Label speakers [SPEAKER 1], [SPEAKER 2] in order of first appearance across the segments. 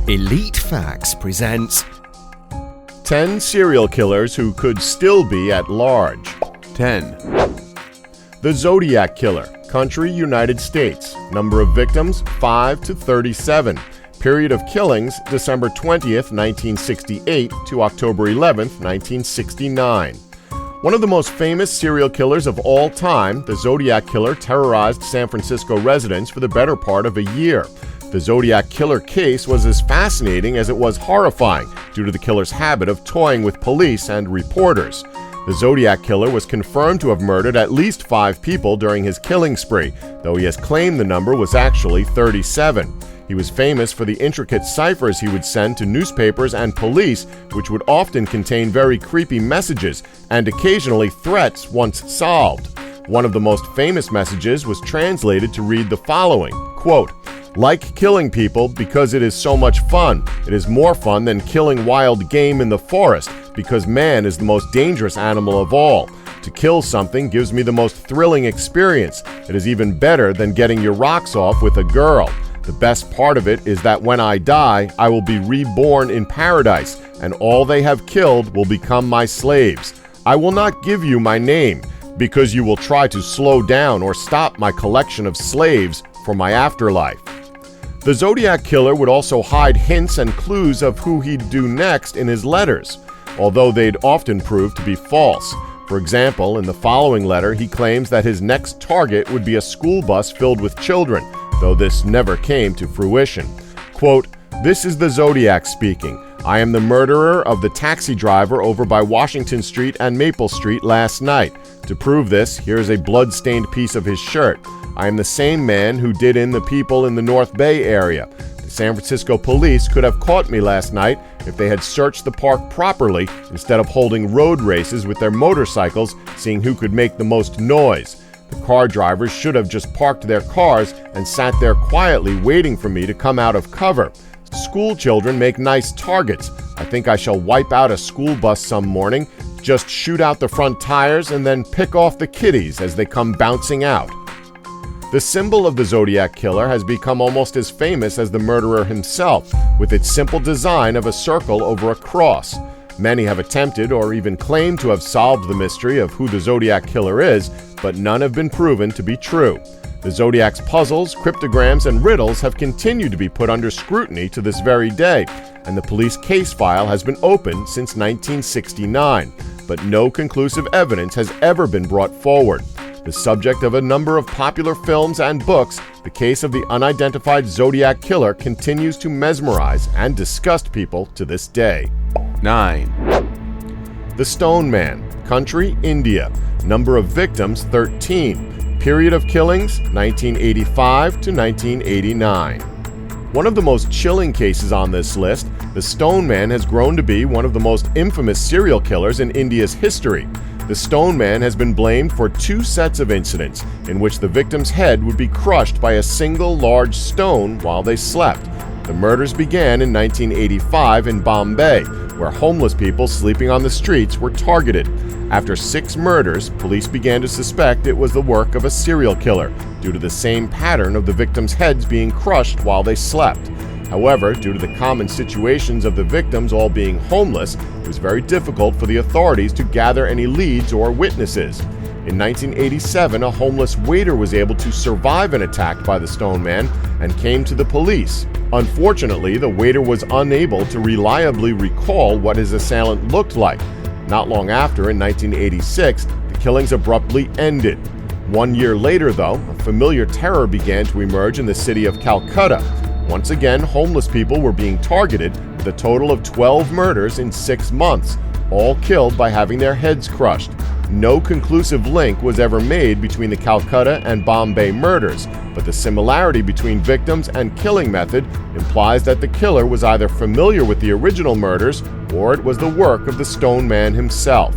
[SPEAKER 1] Elite Facts presents
[SPEAKER 2] 10 serial killers who could still be at large.
[SPEAKER 1] 10.
[SPEAKER 2] The Zodiac Killer, country United States, number of victims 5 to 37, period of killings December 20th, 1968 to October 11th, 1969. One of the most famous serial killers of all time, the Zodiac Killer terrorized San Francisco residents for the better part of a year. The Zodiac Killer case was as fascinating as it was horrifying due to the killer's habit of toying with police and reporters. The Zodiac Killer was confirmed to have murdered at least 5 people during his killing spree, though he has claimed the number was actually 37. He was famous for the intricate ciphers he would send to newspapers and police, which would often contain very creepy messages and occasionally threats once solved. One of the most famous messages was translated to read the following, quote, "Like killing people because it is so much fun. It is more fun than killing wild game in the forest because man is the most dangerous animal of all. To kill something gives me the most thrilling experience. It is even better than getting your rocks off with a girl. The best part of it is that when I die, I will be reborn in paradise, and all they have killed will become my slaves. I will not give you my name, because you will try to slow down or stop my collection of slaves for my afterlife." The Zodiac Killer would also hide hints and clues of who he'd do next in his letters, although they'd often prove to be false. For example, in the following letter, he claims that his next target would be a school bus filled with children, though this never came to fruition. Quote, "This is the Zodiac speaking. I am the murderer of the taxi driver over by Washington Street and Maple Street last night. To prove this, here is a blood-stained piece of his shirt. I am the same man who did in the people in the North Bay area. The San Francisco police could have caught me last night if they had searched the park properly instead of holding road races with their motorcycles, seeing who could make the most noise. The car drivers should have just parked their cars and sat there quietly waiting for me to come out of cover. School children make nice targets. I think I shall wipe out a school bus some morning, just shoot out the front tires and then pick off the kiddies as they come bouncing out." The symbol of the Zodiac Killer has become almost as famous as the murderer himself, with its simple design of a circle over a cross. Many have attempted or even claimed to have solved the mystery of who the Zodiac Killer is, but none have been proven to be true. The Zodiac's puzzles, cryptograms, and riddles have continued to be put under scrutiny to this very day, and the police case file has been open since 1969, but no conclusive evidence has ever been brought forward. The subject of a number of popular films and books, the case of the unidentified Zodiac Killer continues to mesmerize and disgust people to this day.
[SPEAKER 1] 9.
[SPEAKER 2] The Stoneman, country India, number of victims 13, period of killings 1985 to 1989. One of the most chilling cases on this list, the Stoneman has grown to be one of the most infamous serial killers in India's history. The Stoneman has been blamed for 2 sets of incidents in which the victim's head would be crushed by a single large stone while they slept. The murders began in 1985 in Bombay, where homeless people sleeping on the streets were targeted. After 6 murders, police began to suspect it was the work of a serial killer due to the same pattern of the victims' heads being crushed while they slept. However, due to the common situations of the victims all being homeless, it was very difficult for the authorities to gather any leads or witnesses. In 1987, a homeless waiter was able to survive an attack by the Stoneman and came to the police. Unfortunately, the waiter was unable to reliably recall what his assailant looked like. Not long after, in 1986, the killings abruptly ended. 1 year later, though, a familiar terror began to emerge in the city of Calcutta. Once again, homeless people were being targeted with a total of 12 murders in 6 months, all killed by having their heads crushed. No conclusive link was ever made between the Calcutta and Bombay murders, but the similarity between victims and killing method implies that the killer was either familiar with the original murders or it was the work of the Stoneman himself.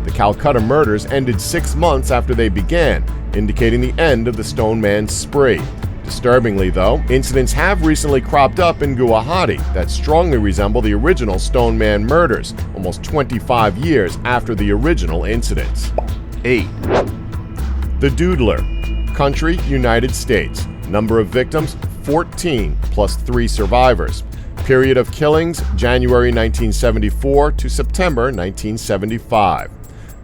[SPEAKER 2] The Calcutta murders ended 6 months after they began, indicating the end of the Stoneman's spree. Disturbingly, though, incidents have recently cropped up in Guwahati that strongly resemble the original Stoneman murders, almost 25 years after the original incidents.
[SPEAKER 1] 8.
[SPEAKER 2] The Doodler, country United States, number of victims 14 plus 3 survivors, Period of killings, January 1974 to September 1975.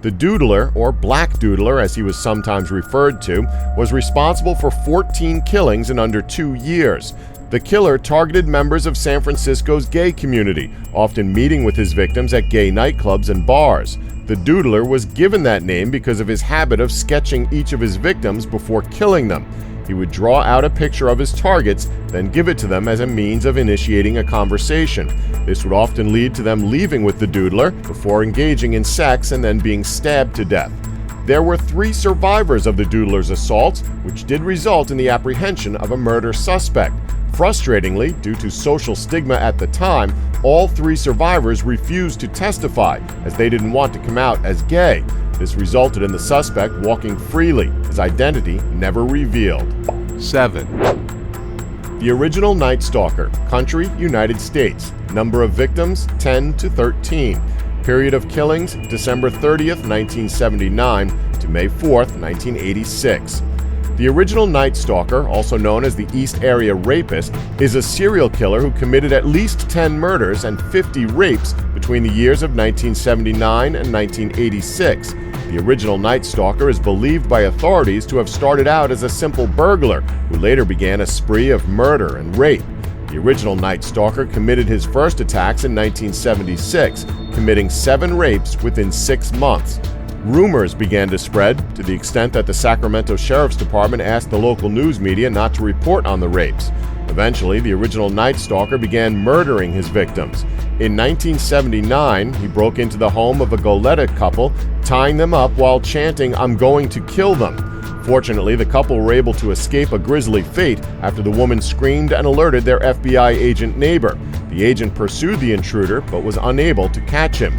[SPEAKER 2] The Doodler, or Black Doodler as he was sometimes referred to, was responsible for 14 killings in under 2 years. The killer targeted members of San Francisco's gay community, often meeting with his victims at gay nightclubs and bars. The Doodler was given that name because of his habit of sketching each of his victims before killing them. He would draw out a picture of his targets, then give it to them as a means of initiating a conversation. This would often lead to them leaving with the Doodler before engaging in sex and then being stabbed to death. There were 3 survivors of the Doodler's assaults, which did result in the apprehension of a murder suspect. Frustratingly, due to social stigma at the time, all 3 survivors refused to testify, as they didn't want to come out as gay. This resulted in the suspect walking freely, his identity never revealed.
[SPEAKER 1] 7.
[SPEAKER 2] The original Night Stalker, country, United States. Number of victims, 10 to 13. Period of killings, December 30th, 1979 to May 4th, 1986. The original Night Stalker, also known as the East Area Rapist, is a serial killer who committed at least 10 murders and 50 rapes between the years of 1979 and 1986. The original Night Stalker is believed by authorities to have started out as a simple burglar who later began a spree of murder and rape. The original Night Stalker committed his first attacks in 1976, committing 7 rapes within 6 months. Rumors began to spread to the extent that the Sacramento Sheriff's Department asked the local news media not to report on the rapes. Eventually, the original Night Stalker began murdering his victims. In 1979, he broke into the home of a Goleta couple, tying them up while chanting, "I'm going to kill them." Fortunately, the couple were able to escape a grisly fate after the woman screamed and alerted their FBI agent neighbor. The agent pursued the intruder but was unable to catch him.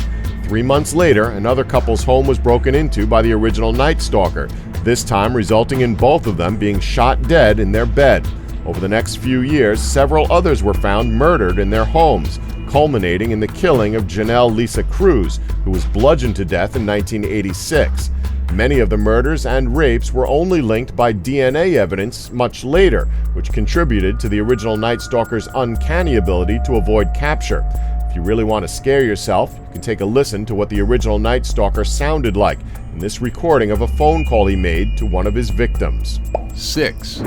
[SPEAKER 2] 3 months later, another couple's home was broken into by the original Night Stalker, this time resulting in both of them being shot dead in their bed. Over the next few years, several others were found murdered in their homes, culminating in the killing of Janelle Lisa Cruz, who was bludgeoned to death in 1986. Many of the murders and rapes were only linked by DNA evidence much later, which contributed to the original Night Stalker's uncanny ability to avoid capture. If you really want to scare yourself, you can take a listen to what the original Night Stalker sounded like in this recording of a phone call he made to one of his victims.
[SPEAKER 1] 6.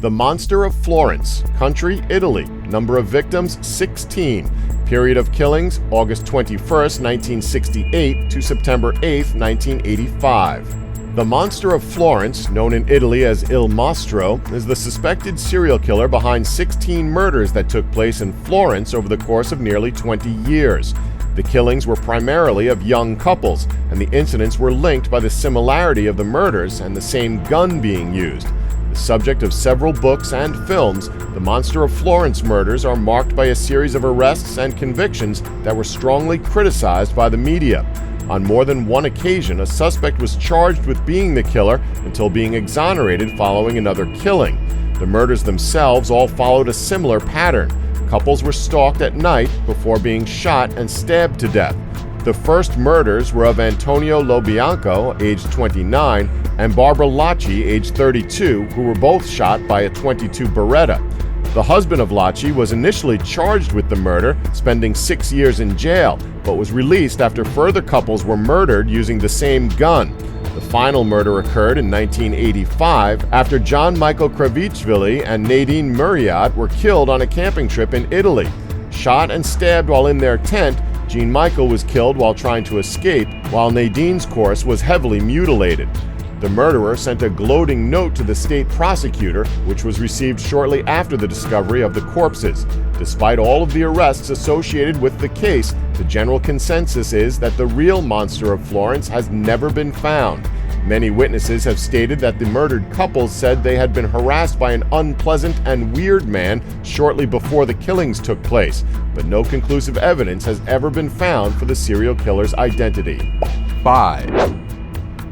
[SPEAKER 2] The Monster of Florence, country, Italy. Number of victims, 16. Period of killings, August 21st, 1968 to September 8th, 1985. The Monster of Florence, known in Italy as Il Mostro, is the suspected serial killer behind 16 murders that took place in Florence over the course of nearly 20 years. The killings were primarily of young couples, and the incidents were linked by the similarity of the murders and the same gun being used. The subject of several books and films, the Monster of Florence murders are marked by a series of arrests and convictions that were strongly criticized by the media. On more than one occasion, a suspect was charged with being the killer until being exonerated following another killing. The murders themselves all followed a similar pattern. Couples were stalked at night before being shot and stabbed to death. The first murders were of Antonio Lobianco, aged 29, and Barbara Lacci, aged 32, who were both shot by a .22 Beretta. The husband of Lacci was initially charged with the murder, spending 6 years in jail, but was released after further couples were murdered using the same gun. The final murder occurred in 1985 after John Michael Kravitsvili and Nadine Muriat were killed on a camping trip in Italy. Shot and stabbed while in their tent, Jean Michael was killed while trying to escape, while Nadine's corpse was heavily mutilated. The murderer sent a gloating note to the state prosecutor, which was received shortly after the discovery of the corpses. Despite all of the arrests associated with the case, the general consensus is that the real Monster of Florence has never been found. Many witnesses have stated that the murdered couple said they had been harassed by an unpleasant and weird man shortly before the killings took place, but no conclusive evidence has ever been found for the serial killer's identity.
[SPEAKER 1] 5.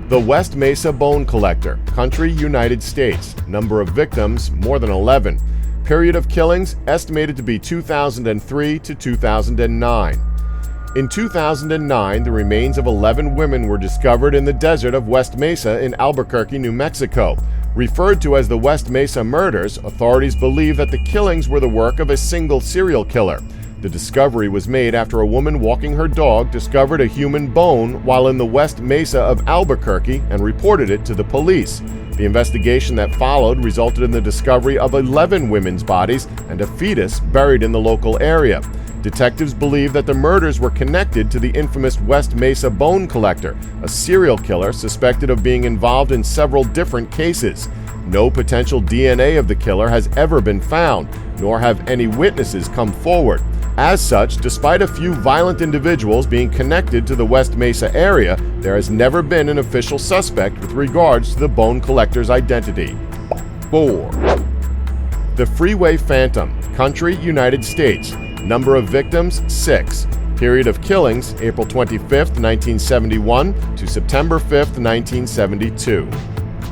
[SPEAKER 2] The West Mesa Bone Collector, country, United States. Number of victims, more than 11. Period of killings, estimated to be 2003 to 2009. In 2009, the remains of 11 women were discovered in the desert of West Mesa in Albuquerque, New Mexico. Referred to as the West Mesa murders, authorities believe that the killings were the work of a single serial killer. The discovery was made after a woman walking her dog discovered a human bone while in the West Mesa of Albuquerque and reported it to the police. The investigation that followed resulted in the discovery of 11 women's bodies and a fetus buried in the local area. Detectives believe that the murders were connected to the infamous West Mesa bone collector, a serial killer suspected of being involved in several different cases. No potential DNA of the killer has ever been found, nor have any witnesses come forward. As such, despite a few violent individuals being connected to the West Mesa area, there has never been an official suspect with regards to the bone collector's identity.
[SPEAKER 1] 4,
[SPEAKER 2] The Freeway Phantom, country United States, number of victims 6, period of killings April 25, 1971 to September 5, 1972.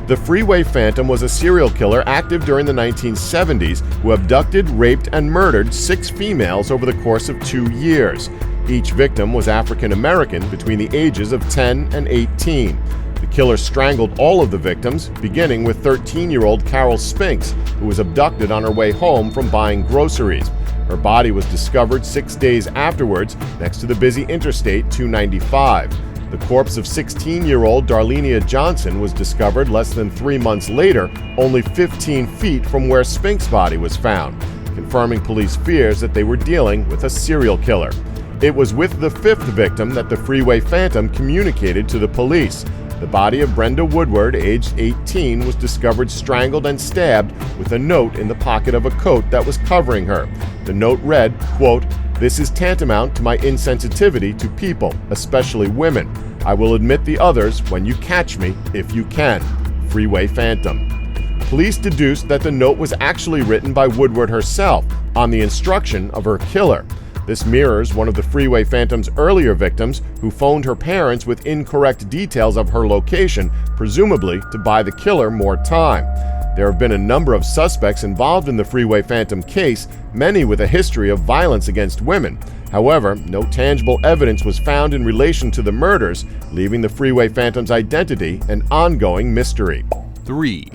[SPEAKER 2] The Freeway Phantom was a serial killer active during the 1970s who abducted, raped, and murdered 6 females over the course of 2 years. Each victim was African American between the ages of 10 and 18. The killer strangled all of the victims, beginning with 13-year-old Carol Spinks, who was abducted on her way home from buying groceries. Her body was discovered 6 days afterwards next to the busy Interstate 295. The corpse of 16-year-old Darlenia Johnson was discovered less than 3 months later, only 15 feet from where Spink's body was found, confirming police fears that they were dealing with a serial killer. It was with the 5th victim that the Freeway Phantom communicated to the police. The body of Brenda Woodward, aged 18, was discovered strangled and stabbed with a note in the pocket of a coat that was covering her. The note read, quote, "This is tantamount to my insensitivity to people, especially women. I will admit the others when you catch me, if you can. Freeway Phantom." Police deduced that the note was actually written by Woodward herself on the instruction of her killer. This mirrors one of the Freeway Phantom's earlier victims who phoned her parents with incorrect details of her location, presumably to buy the killer more time. There have been a number of suspects involved in the Freeway Phantom case, many with a history of violence against women. However, no tangible evidence was found in relation to the murders, leaving the Freeway Phantom's identity an ongoing mystery.
[SPEAKER 1] 3,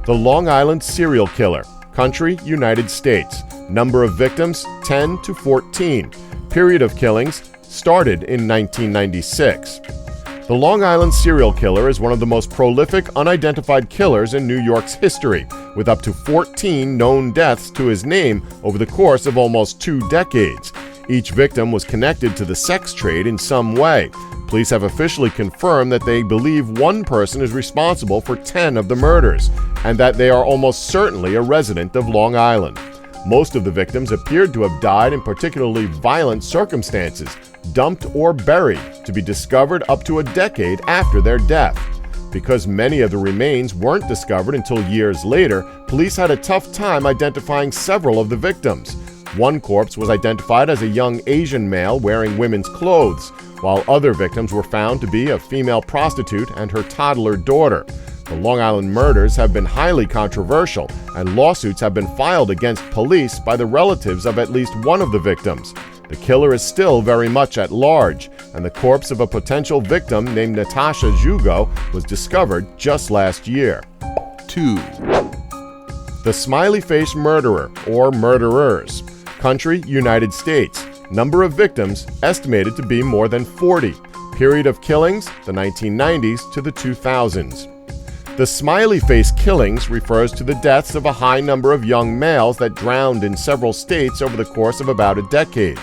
[SPEAKER 2] The Long Island Serial Killer, country United States, number of victims 10 to 14, period of killings started in 1996. The Long Island serial killer is one of the most prolific unidentified killers in New York's history, with up to 14 known deaths to his name over the course of almost 2 decades. Each victim was connected to the sex trade in some way. Police have officially confirmed that they believe one person is responsible for 10 of the murders, and that they are almost certainly a resident of Long Island. Most of the victims appeared to have died in particularly violent circumstances, dumped or buried, to be discovered up to a decade after their death. Because many of the remains weren't discovered until years later, police had a tough time identifying several of the victims. One corpse was identified as a young Asian male wearing women's clothes, while other victims were found to be a female prostitute and her toddler daughter. The Long Island murders have been highly controversial, and lawsuits have been filed against police by the relatives of at least one of the victims. The killer is still very much at large, and the corpse of a potential victim named Natasha Jugo was discovered just last year.
[SPEAKER 1] 2,
[SPEAKER 2] The Smiley Face Murderer, or Murderers, country United States, number of victims estimated to be more than 40, period of killings the 1990s to the 2000s. The Smiley Face killings refers to the deaths of a high number of young males that drowned in several states over the course of about a decade.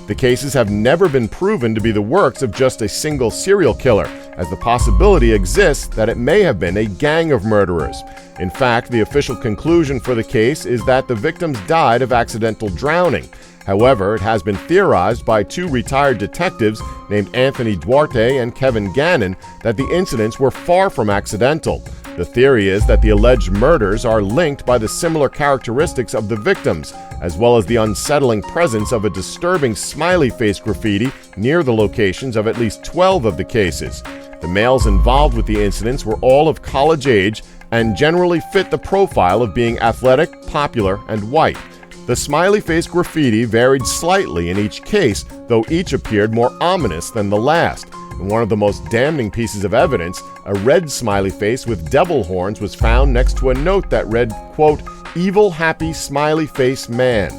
[SPEAKER 2] The cases have never been proven to be the works of just a single serial killer, as the possibility exists that it may have been a gang of murderers. In fact, the official conclusion for the case is that the victims died of accidental drowning. However, it has been theorized by 2 retired detectives named Anthony Duarte and Kevin Gannon that the incidents were far from accidental. The theory is that the alleged murders are linked by the similar characteristics of the victims, as well as the unsettling presence of a disturbing smiley face graffiti near the locations of at least 12 of the cases. The males involved with the incidents were all of college age and generally fit the profile of being athletic, popular, and white. The smiley face graffiti varied slightly in each case, though each appeared more ominous than the last. In one of the most damning pieces of evidence, a red smiley face with devil horns was found next to a note that read, quote, "Evil happy smiley face man."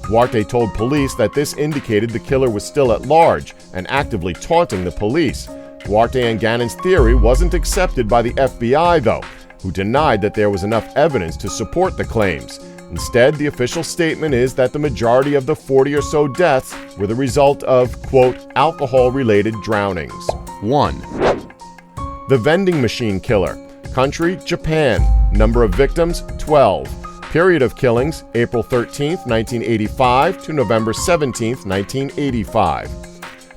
[SPEAKER 2] Duarte told police that this indicated the killer was still at large and actively taunting the police. Duarte and Gannon's theory wasn't accepted by the FBI, though, who denied that there was enough evidence to support the claims. Instead, the official statement is that the majority of the 40 or so deaths were the result of, quote, alcohol-related drownings.
[SPEAKER 1] 1.
[SPEAKER 2] The Vending Machine Killer. Country, Japan. Number of victims, 12. Period of killings, April 13, 1985 to November 17, 1985.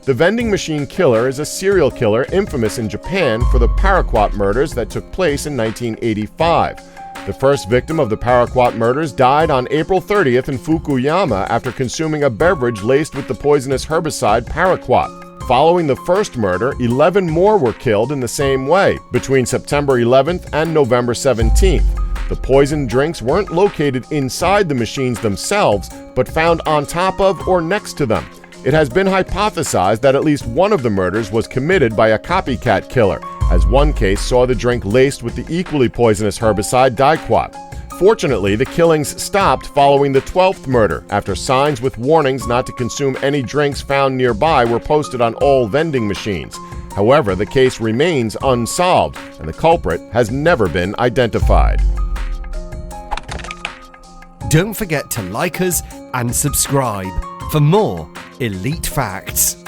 [SPEAKER 2] The Vending Machine Killer is a serial killer infamous in Japan for the paraquat murders that took place in 1985. The first victim of the paraquat murders died on April 30th in Fukuyama after consuming a beverage laced with the poisonous herbicide paraquat. Following the first murder, 11 more were killed in the same way between September 11th and November 17th. The poisoned drinks weren't located inside the machines themselves, but found on top of or next to them. It has been hypothesized that at least one of the murders was committed by a copycat killer, as one case saw the drink laced with the equally poisonous herbicide diquat. Fortunately, the killings stopped following the 12th murder, after signs with warnings not to consume any drinks found nearby were posted on all vending machines. However, the case remains unsolved, and the culprit has never been identified.
[SPEAKER 3] Don't forget to like us and subscribe for more elite facts.